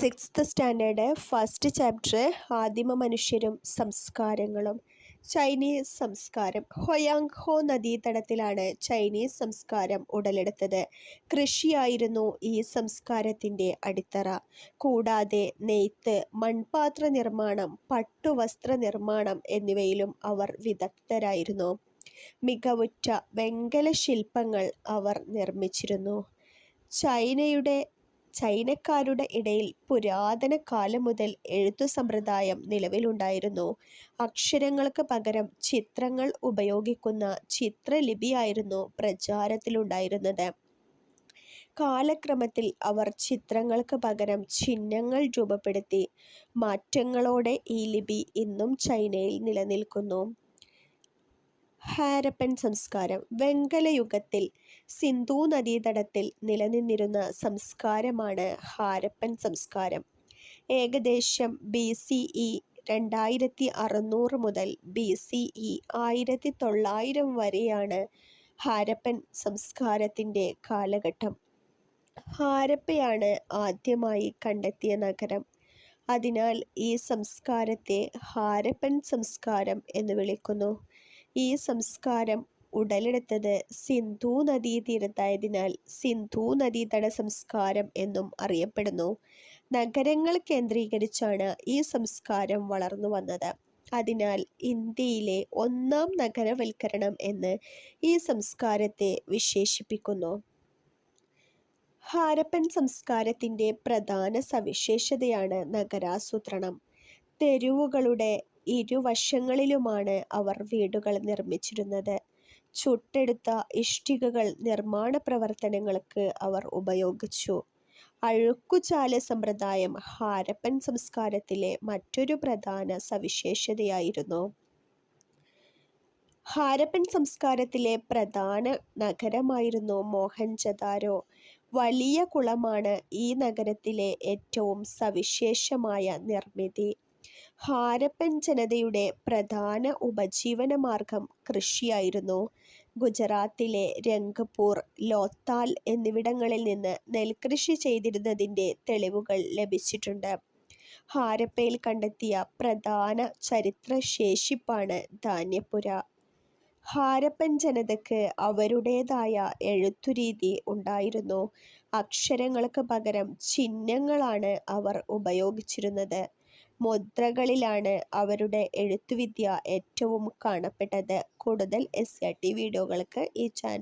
Sixth standard first chapter ആദിമ മനുഷ്യരും സംസ്കാരങ്ങളും. ചൈനീസ് സംസ്കാരം. ഹൊയാങ് ഹോ നദീതടത്തിലാണ് ചൈനീസ് സംസ്കാരം ഉടലെടുത്തത്. കൃഷിയായിരുന്നു ഈ സംസ്കാരത്തിൻ്റെ അടിത്തറ. കൂടാതെ നെയ്ത്ത്, മൺപാത്ര നിർമ്മാണം, പട്ടുവസ്ത്ര നിർമ്മാണം എന്നിവയിലും അവർ വിദഗ്ധരായിരുന്നു. മികവുറ്റ വെങ്കല ശില്പങ്ങൾ അവർ നിർമ്മിച്ചിരുന്നു. ചൈനക്കാരുടെ ഇടയിൽ പുരാതന കാലം മുതൽ എഴുത്തു സമ്പ്രദായം നിലവിലുണ്ടായിരുന്നു. അക്ഷരങ്ങൾക്ക് പകരം ചിത്രങ്ങൾ ഉപയോഗിക്കുന്ന ചിത്രലിപിയായിരുന്നു പ്രചാരത്തിലുണ്ടായിരുന്നത്. കാലക്രമത്തിൽ അവർ ചിത്രങ്ങൾക്ക് പകരം ചിഹ്നങ്ങൾ രൂപപ്പെടുത്തി. മാറ്റങ്ങളോടെ ഈ ലിപി ഇന്നും ചൈനയിൽ നിലനിൽക്കുന്നു. ഹാരപ്പൻ സംസ്കാരം. വെങ്കലയുഗത്തിൽ സിന്ധു നദീതടത്തിൽ നിലനിന്നിരുന്ന സംസ്കാരമാണ് ഹാരപ്പൻ സംസ്കാരം. ഏകദേശം BCE 2600 മുതൽ BCE 1900 വരെയാണ് ഹാരപ്പൻ സംസ്കാരത്തിൻ്റെ കാലഘട്ടം. ഹാരപ്പയാണ് ആദ്യമായി കണ്ടെത്തിയ നഗരം. അതിനാൽ ഈ സംസ്കാരത്തെ ഹാരപ്പൻ സംസ്കാരം എന്ന് വിളിക്കുന്നു. ഈ സംസ്കാരം ഉടലെടുത്തത് സിന്ധു നദീതീരത്തായതിനാൽ സിന്ധു നദീതട സംസ്കാരം എന്നും അറിയപ്പെടുന്നു. നഗരങ്ങൾ കേന്ദ്രീകരിച്ചാണ് ഈ സംസ്കാരം വളർന്നു വന്നത്. അതിനാൽ ഇന്ത്യയിലെ ഒന്നാം നഗരവൽക്കരണം എന്ന് ഈ സംസ്കാരത്തെ വിശേഷിപ്പിക്കുന്നു. ഹാരപ്പൻ സംസ്കാരത്തിൻ്റെ പ്രധാന സവിശേഷതയാണ് നഗരാസൂത്രണം. തെരുവുകളുടെ ഇരുവശങ്ങളിലുമാണ് അവർ വീടുകൾ നിർമ്മിച്ചിരുന്നത്. ചുട്ടെടുത്ത ഇഷ്ടികകൾ നിർമ്മാണ പ്രവർത്തനങ്ങൾക്ക് അവർ ഉപയോഗിച്ചു. അഴുക്കുചാല് സമ്പ്രദായം ഹാരപ്പൻ സംസ്കാരത്തിലെ മറ്റൊരു പ്രധാന സവിശേഷതയായിരുന്നു. ഹാരപ്പൻ സംസ്കാരത്തിലെ പ്രധാന നഗരമായിരുന്നു മോഹൻജദാരോ. വലിയ കുളമാണ് ഈ നഗരത്തിലെ ഏറ്റവും സവിശേഷമായ നിർമ്മിതി. ഹാരപ്പൻ ജനതയുടെ പ്രധാന ഉപജീവനമാർഗം കൃഷിയായിരുന്നു. ഗുജറാത്തിലെ രംഗ്പൂർ, ലോത്താൽ എന്നിവിടങ്ങളിൽ നിന്ന് നെൽകൃഷി ചെയ്തിരുന്നതിൻ്റെ തെളിവുകൾ ലഭിച്ചിട്ടുണ്ട്. ഹാരപ്പയിൽ കണ്ടെത്തിയ പ്രധാന ചരിത്രശേഷിപ്പാണ് ധാന്യപ്പുര. ഹാരപ്പൻ ജനതയ്ക്ക് അവരുടേതായ എഴുത്തുരീതി ഉണ്ടായിരുന്നു. അക്ഷരങ്ങൾക്ക് പകരം ചിഹ്നങ്ങളാണ് അവർ ഉപയോഗിച്ചിരുന്നത്. മുദ്രകളിലാണ് അവരുടെ എഴുത്തുവിദ്യ ഏറ്റവും കാണപ്പെട്ടത്. കൂടുതൽ SCRT വീഡിയോകൾക്ക് ഈ ചാനൽ